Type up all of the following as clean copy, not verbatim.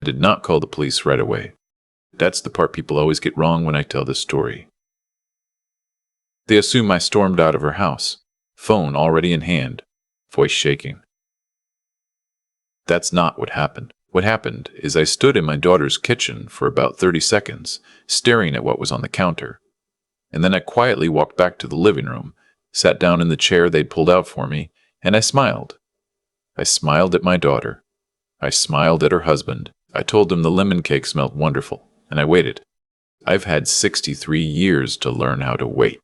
I did not call the police right away. That's the part people always get wrong when I tell this story. They assume I stormed out of her house, phone already in hand, voice shaking. That's not what happened. What happened is I stood in my daughter's kitchen for about 30 seconds, staring at what was on the counter. And then I quietly walked back to the living room, sat down in the chair they'd pulled out for me, and I smiled. I smiled at my daughter. I smiled at her husband. I told them the lemon cake smelled wonderful, and I waited. I've had 63 years to learn how to wait.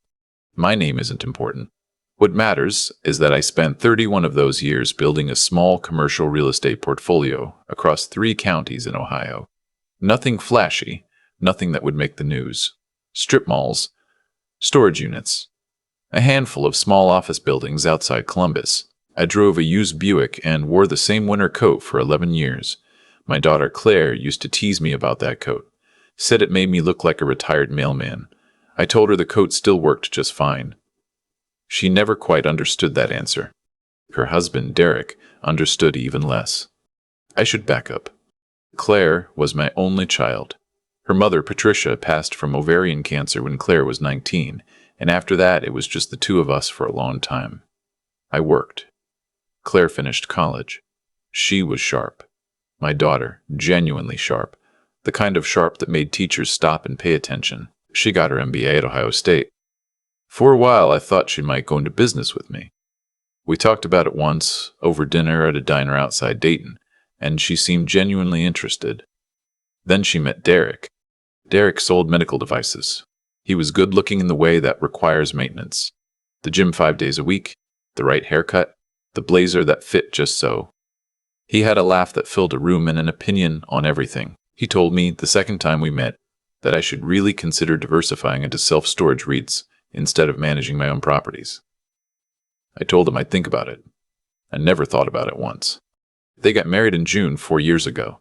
My name isn't important. What matters is that I spent 31 of those years building a small commercial real estate portfolio across 3 counties in Ohio. Nothing flashy, nothing that would make the news. Strip malls, storage units, a handful of small office buildings outside Columbus. I drove a used Buick and wore the same winter coat for 11 years. My daughter Claire used to tease me about that coat, said it made me look like a retired mailman. I told her the coat still worked just fine. She never quite understood that answer. Her husband, Derek, understood even less. I should back up. Claire was my only child. Her mother, Patricia, passed from ovarian cancer when Claire was 19, and after that it was just the 2 of us for a long time. I worked. Claire finished college. She was sharp. My daughter, genuinely sharp. The kind of sharp that made teachers stop and pay attention. She got her MBA at Ohio State. For a while, I thought she might go into business with me. We talked about it once, over dinner at a diner outside Dayton, and she seemed genuinely interested. Then she met Derek. Derek sold medical devices. He was good-looking in the way that requires maintenance. The gym 5 days a week, the right haircut, the blazer that fit just so. He had a laugh that filled a room and an opinion on everything. He told me, the second time we met, that I should really consider diversifying into self-storage REITs instead of managing my own properties. I told him I'd think about it. I never thought about it once. They got married in June 4 years ago.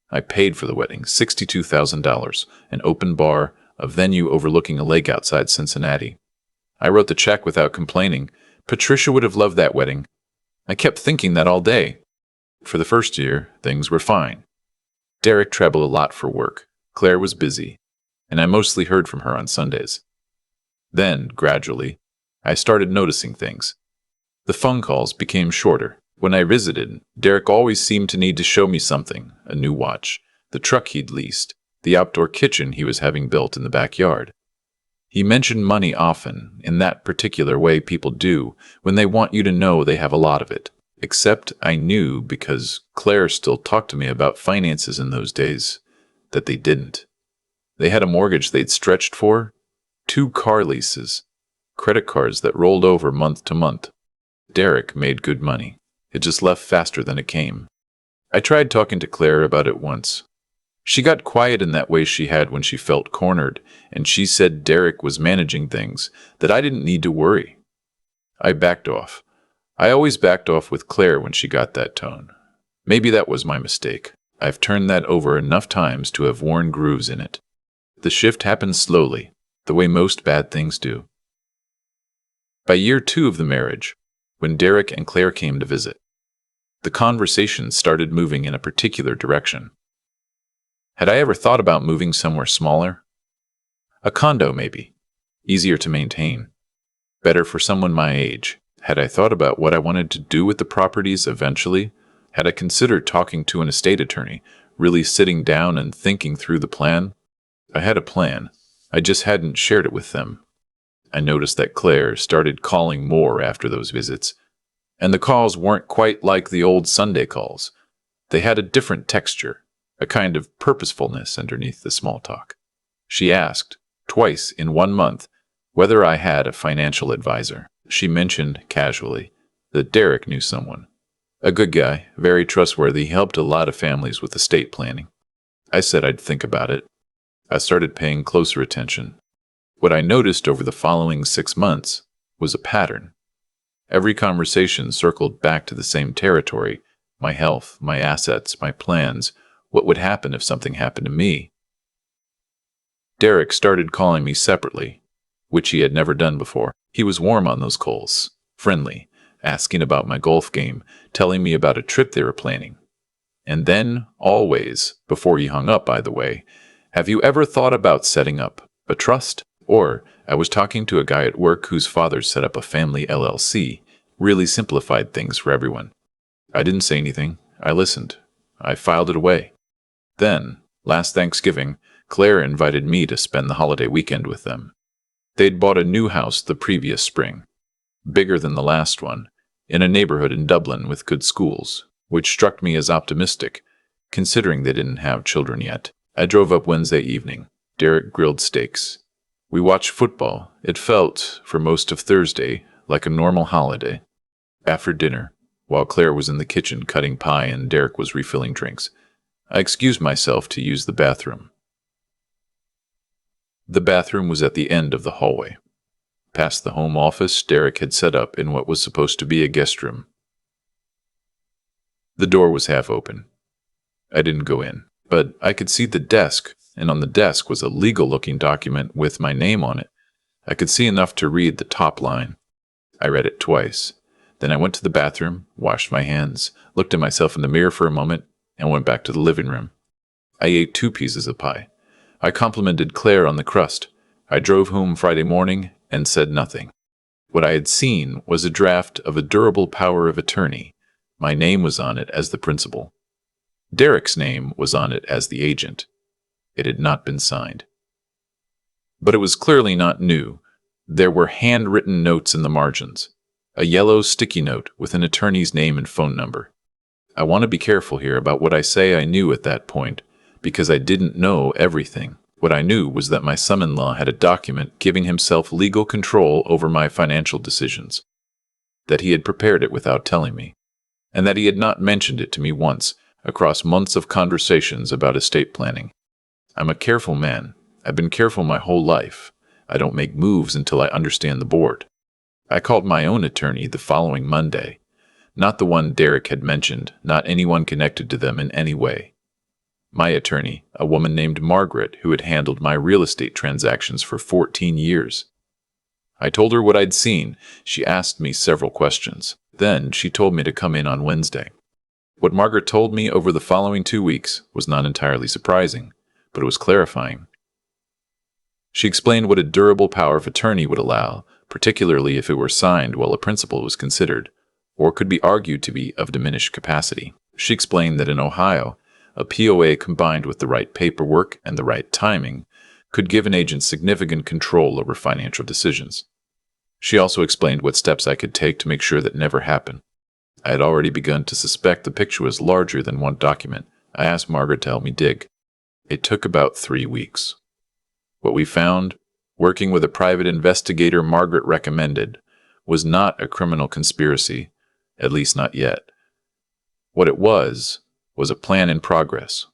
I paid for the wedding, $62,000, an open bar, a venue overlooking a lake outside Cincinnati. I wrote the check without complaining. Patricia would have loved that wedding. I kept thinking that all day. For the first year, things were fine. Derek traveled a lot for work. Claire was busy, and I mostly heard from her on Sundays. Then, gradually, I started noticing things. The phone calls became shorter. When I visited, Derek always seemed to need to show me something, a new watch, the truck he'd leased, the outdoor kitchen he was having built in the backyard. He mentioned money often, in that particular way people do when they want you to know they have a lot of it. Except I knew, because Claire still talked to me about finances in those days, that they didn't. They had a mortgage they'd stretched for, 2 car leases, credit cards that rolled over month to month. Derek made good money. It just left faster than it came. I tried talking to Claire about it once. She got quiet in that way she had when she felt cornered, and she said Derek was managing things, that I didn't need to worry. I backed off. I always backed off with Claire when she got that tone. Maybe that was my mistake. I've turned that over enough times to have worn grooves in it. The shift happened slowly, the way most bad things do. By year 2 of the marriage, when Derek and Claire came to visit, the conversation started moving in a particular direction. Had I ever thought about moving somewhere smaller? A condo, maybe. Easier to maintain. Better for someone my age. Had I thought about what I wanted to do with the properties eventually? Had I considered talking to an estate attorney, really sitting down and thinking through the plan? I had a plan. I just hadn't shared it with them. I noticed that Claire started calling more after those visits, and the calls weren't quite like the old Sunday calls. They had a different texture, a kind of purposefulness underneath the small talk. She asked, twice in 1 month, whether I had a financial advisor. She mentioned, casually, that Derek knew someone. A good guy, very trustworthy, helped a lot of families with estate planning. I said I'd think about it. I started paying closer attention. What I noticed over the following 6 months was a pattern. Every conversation circled back to the same territory: my health, my assets, my plans, what would happen if something happened to me. Derek started calling me separately, which he had never done before. He was warm on those calls, friendly, asking about my golf game, telling me about a trip they were planning. And then, always, before he hung up, by the way, have you ever thought about setting up a trust? Or, I was talking to a guy at work whose father set up a family LLC, really simplified things for everyone. I didn't say anything. I listened. I filed it away. Then, last Thanksgiving, Claire invited me to spend the holiday weekend with them. They'd bought a new house the previous spring, bigger than the last one, in a neighborhood in Dublin with good schools, which struck me as optimistic, considering they didn't have children yet. I drove up Wednesday evening. Derek grilled steaks. We watched football. It felt, for most of Thursday, like a normal holiday. After dinner, while Claire was in the kitchen cutting pie and Derek was refilling drinks, I excused myself to use the bathroom. The bathroom was at the end of the hallway. Past the home office Derek had set up in what was supposed to be a guest room. The door was half open. I didn't go in, but I could see the desk, and on the desk was a legal-looking document with my name on it. I could see enough to read the top line. I read it twice. Then I went to the bathroom, washed my hands, looked at myself in the mirror for a moment, and went back to the living room. I ate 2 pieces of pie. I complimented Claire on the crust. I drove home Friday morning and said nothing. What I had seen was a draft of a durable power of attorney. My name was on it as the principal. Derek's name was on it as the agent. It had not been signed. But it was clearly not new. There were handwritten notes in the margins. A yellow sticky note with an attorney's name and phone number. I want to be careful here about what I say I knew at that point, because I didn't know everything. What I knew was that my son-in-law had a document giving himself legal control over my financial decisions, that he had prepared it without telling me, and that he had not mentioned it to me once across months of conversations about estate planning. I'm a careful man. I've been careful my whole life. I don't make moves until I understand the board. I called my own attorney the following Monday. Not the one Derek had mentioned, not anyone connected to them in any way. My attorney, a woman named Margaret, who had handled my real estate transactions for 14 years. I told her what I'd seen. She asked me several questions. Then she told me to come in on Wednesday. What Margaret told me over the following 2 weeks was not entirely surprising, but it was clarifying. She explained what a durable power of attorney would allow, particularly if it were signed while a principal was considered, or could be argued to be of diminished capacity. She explained that in Ohio, a POA combined with the right paperwork and the right timing could give an agent significant control over financial decisions. She also explained what steps I could take to make sure that never happened. I had already begun to suspect the picture was larger than one document. I asked Margaret to help me dig. It took about 3 weeks. What we found, working with a private investigator Margaret recommended, was not a criminal conspiracy, at least not yet. What it was a plan in progress.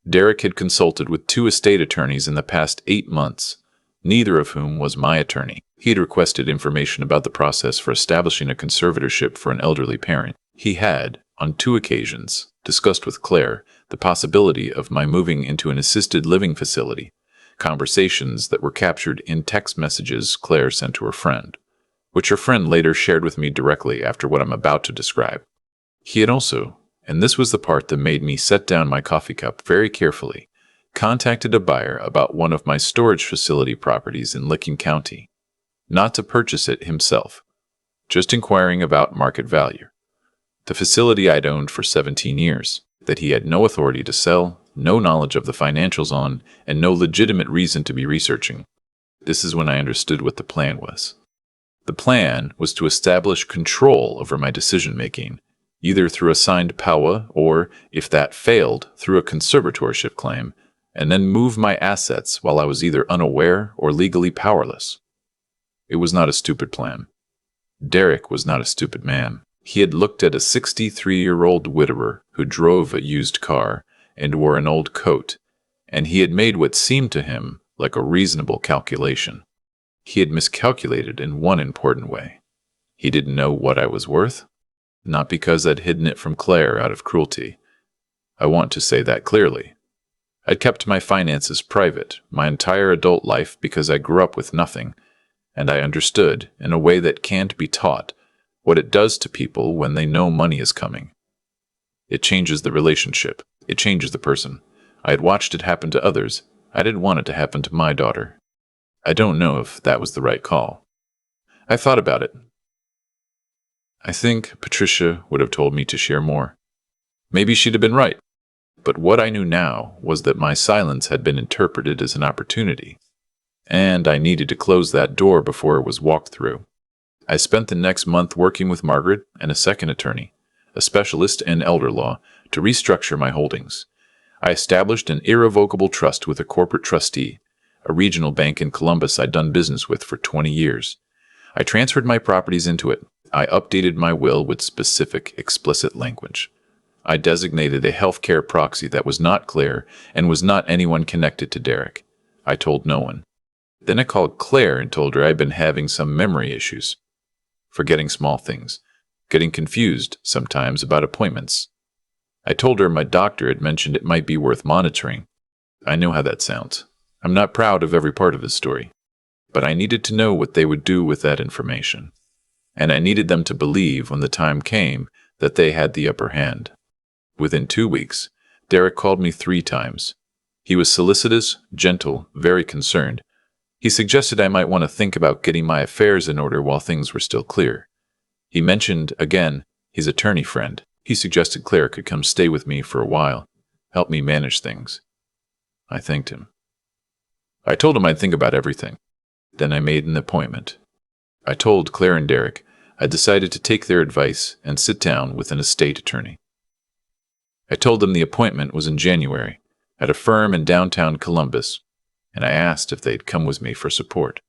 Derek had consulted with 2 estate attorneys in the past 8 months, neither of whom was my attorney. He had requested information about the process for establishing a conservatorship for an elderly parent. He had, on 2 occasions, discussed with Claire the possibility of my moving into an assisted living facility, conversations that were captured in text messages Claire sent to her friend, which her friend later shared with me directly after what I'm about to describe. He had also, and this was the part that made me set down my coffee cup very carefully, contacted a buyer about one of my storage facility properties in Licking County, not to purchase it himself, just inquiring about market value. The facility I'd owned for 17 years, that he had no authority to sell, no knowledge of the financials on, and no legitimate reason to be researching. This is when I understood what the plan was. The plan was to establish control over my decision-making, either through a signed POA or, if that failed, through a conservatorship claim, and then move my assets while I was either unaware or legally powerless. It was not a stupid plan. Derek was not a stupid man. He had looked at a 63-year-old widower who drove a used car and wore an old coat, and he had made what seemed to him like a reasonable calculation. He had miscalculated in one important way. He didn't know what I was worth. Not because I'd hidden it from Claire out of cruelty. I want to say that clearly. I'd kept my finances private my entire adult life because I grew up with nothing, and I understood, in a way that can't be taught, what it does to people when they know money is coming. It changes the relationship. It changes the person. I had watched it happen to others. I didn't want it to happen to my daughter. I don't know if that was the right call. I thought about it. I think Patricia would have told me to share more. Maybe she'd have been right. But what I knew now was that my silence had been interpreted as an opportunity, and I needed to close that door before it was walked through. I spent the next month working with Margaret and a second attorney, a specialist in elder law, to restructure my holdings. I established an irrevocable trust with a corporate trustee, a regional bank in Columbus I'd done business with for 20 years. I transferred my properties into it. I updated my will with specific, explicit language. I designated a healthcare proxy that was not Claire and was not anyone connected to Derek. I told no one. Then I called Claire and told her I'd been having some memory issues, forgetting small things, getting confused sometimes about appointments. I told her my doctor had mentioned it might be worth monitoring. I know how that sounds. I'm not proud of every part of his story, but I needed to know what they would do with that information. And I needed them to believe when the time came that they had the upper hand. Within 2 weeks, Derek called me 3 times. He was solicitous, gentle, very concerned. He suggested I might want to think about getting my affairs in order while things were still clear. He mentioned, again, his attorney friend. He suggested Claire could come stay with me for a while, help me manage things. I thanked him. I told him I'd think about everything. Then I made an appointment. I told Claire and Derek I decided to take their advice and sit down with an estate attorney. I told them the appointment was in January at a firm in downtown Columbus, and I asked if they'd come with me for support.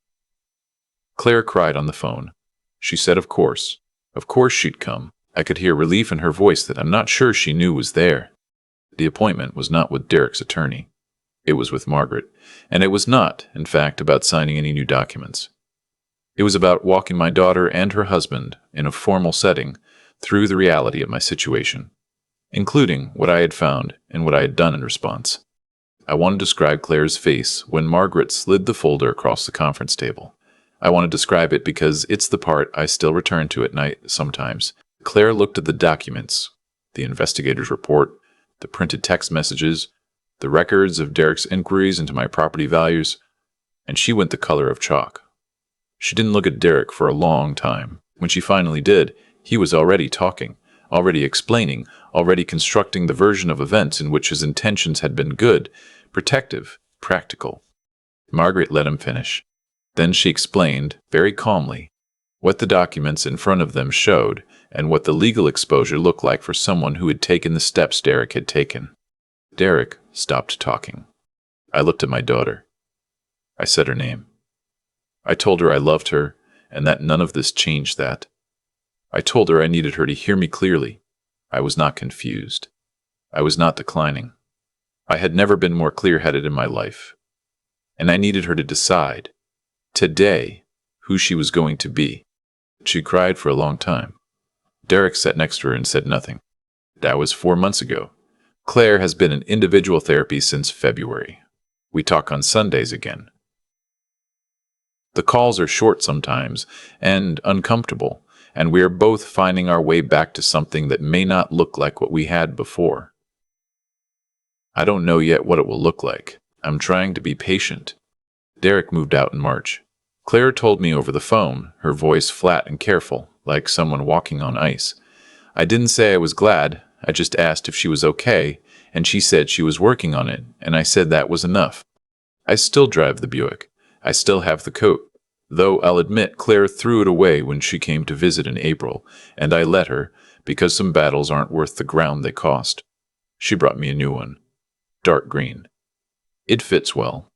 Claire cried on the phone. She said of course she'd come. I could hear relief in her voice that I'm not sure she knew was there. The appointment was not with Derek's attorney. It was with Margaret, and it was not, in fact, about signing any new documents. It was about walking my daughter and her husband in a formal setting through the reality of my situation, including what I had found and what I had done in response. I want to describe Claire's face when Margaret slid the folder across the conference table. I want to describe it because it's the part I still return to at night sometimes. Claire looked at the documents, the investigator's report, the printed text messages, the records of Derek's inquiries into my property values, and she went the color of chalk. She didn't look at Derek for a long time. When she finally did, he was already talking, already explaining, already constructing the version of events in which his intentions had been good, protective, practical. Margaret let him finish. Then she explained, very calmly, what the documents in front of them showed and what the legal exposure looked like for someone who had taken the steps Derek had taken. Derek stopped talking. I looked at my daughter. I said her name. I told her I loved her and that none of this changed that. I told her I needed her to hear me clearly. I was not confused. I was not declining. I had never been more clear-headed in my life. And I needed her to decide, today, who she was going to be. She cried for a long time. Derek sat next to her and said nothing. That was 4 months ago. Claire has been in individual therapy since February. We talk on Sundays again. The calls are short sometimes and uncomfortable, and we are both finding our way back to something that may not look like what we had before. I don't know yet what it will look like. I'm trying to be patient. Derek moved out in March. Claire told me over the phone, her voice flat and careful, like someone walking on ice. I didn't say I was glad. I just asked if she was okay, and she said she was working on it, and I said that was enough. I still drive the Buick. I still have the coat, though I'll admit Claire threw it away when she came to visit in April, and I let her, because some battles aren't worth the ground they cost. She brought me a new one, dark green. It fits well.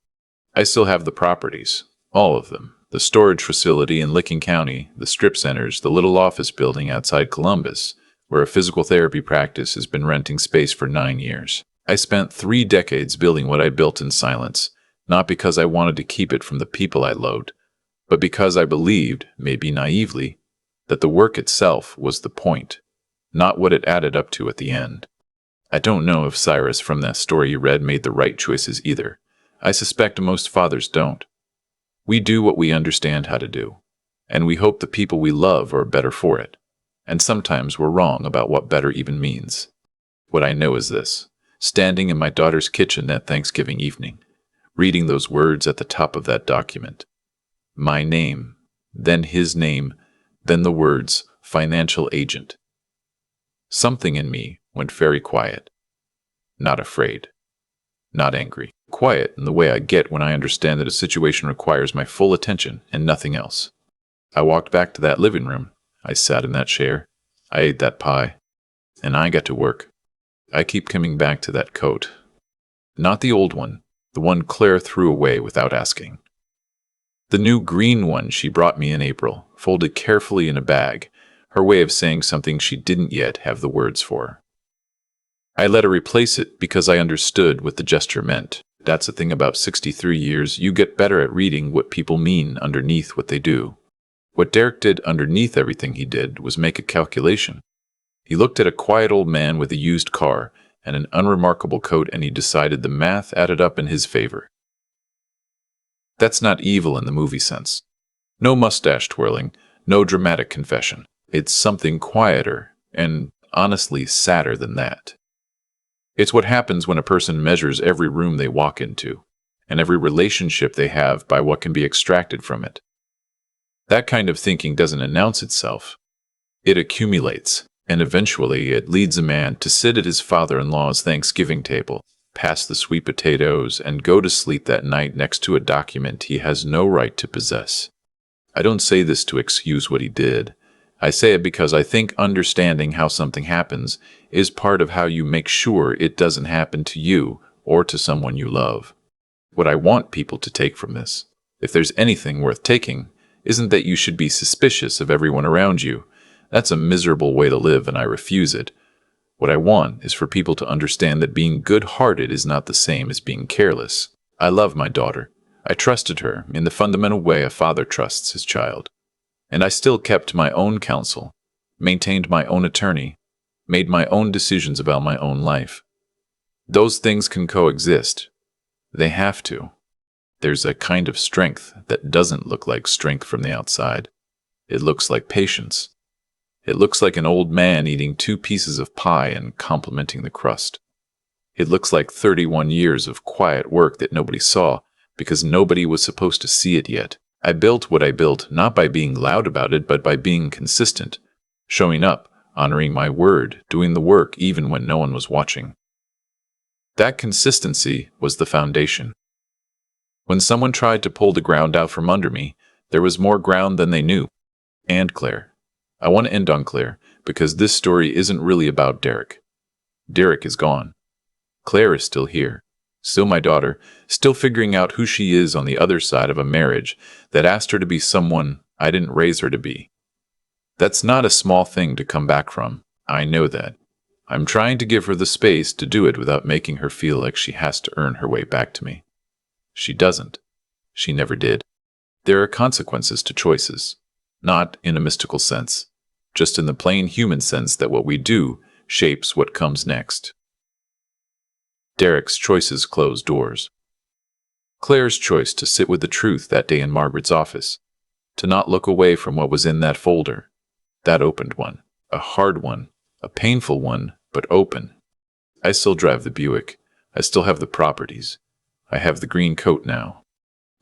I still have the properties, all of them, the storage facility in Licking County, the strip centers, the little office building outside Columbus, where a physical therapy practice has been renting space for 9 years. I spent 3 decades building what I built in silence, not because I wanted to keep it from the people I loved, but because I believed, maybe naively, that the work itself was the point, not what it added up to at the end. I don't know if Cyrus from that story you read made the right choices either. I suspect most fathers don't. We do what we understand how to do, and we hope the people we love are better for it. And sometimes we're wrong about what better even means. What I know is this: standing in my daughter's kitchen that Thanksgiving evening, reading those words at the top of that document. My name, then his name, then the words, financial agent. Something in me went very quiet. Not afraid. Not angry. Quiet in the way I get when I understand that a situation requires my full attention and nothing else. I walked back to that living room. I sat in that chair. I ate that pie. And I got to work. I keep coming back to that coat. Not the old one, the one Claire threw away without asking. The new green one she brought me in April, folded carefully in a bag, her way of saying something she didn't yet have the words for. I let her replace it because I understood what the gesture meant. That's the thing about 63 years, you get better at reading what people mean underneath what they do. What Derek did underneath everything he did was make a calculation. He looked at a quiet old man with a used car and an unremarkable coat, and he decided the math added up in his favor. That's not evil in the movie sense. No mustache twirling, no dramatic confession. It's something quieter and, honestly, sadder than that. It's what happens when a person measures every room they walk into, and every relationship they have by what can be extracted from it. That kind of thinking doesn't announce itself. It accumulates, and eventually it leads a man to sit at his father-in-law's Thanksgiving table, pass the sweet potatoes, and go to sleep that night next to a document he has no right to possess. I don't say this to excuse what he did. I say it because I think understanding how something happens is part of how you make sure it doesn't happen to you or to someone you love. What I want people to take from this, if there's anything worth taking, isn't that you should be suspicious of everyone around you. That's a miserable way to live, and I refuse it. What I want is for people to understand that being good-hearted is not the same as being careless. I love my daughter. I trusted her in the fundamental way a father trusts his child. And I still kept my own counsel, maintained my own attorney, made my own decisions about my own life. Those things can coexist. They have to. There's a kind of strength that doesn't look like strength from the outside. It looks like patience. It looks like an old man eating 2 pieces of pie and complimenting the crust. It looks like 31 years of quiet work that nobody saw because nobody was supposed to see it yet. I built what I built not by being loud about it, but by being consistent, showing up, honoring my word, doing the work even when no one was watching. That consistency was the foundation. When someone tried to pull the ground out from under me, there was more ground than they knew. And Claire. I want to end on Claire, because this story isn't really about Derek. Derek is gone. Claire is still here. Still my daughter, still figuring out who she is on the other side of a marriage that asked her to be someone I didn't raise her to be. That's not a small thing to come back from. I know that. I'm trying to give her the space to do it without making her feel like she has to earn her way back to me. She doesn't. She never did. There are consequences to choices, not in a mystical sense, just in the plain human sense that what we do shapes what comes next. Derek's choices close doors. Claire's choice to sit with the truth that day in Margaret's office, to not look away from what was in that folder, that opened one, a hard one, a painful one, but open. I still drive the Buick. I still have the properties. I have the green coat now.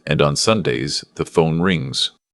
And on Sundays, the phone rings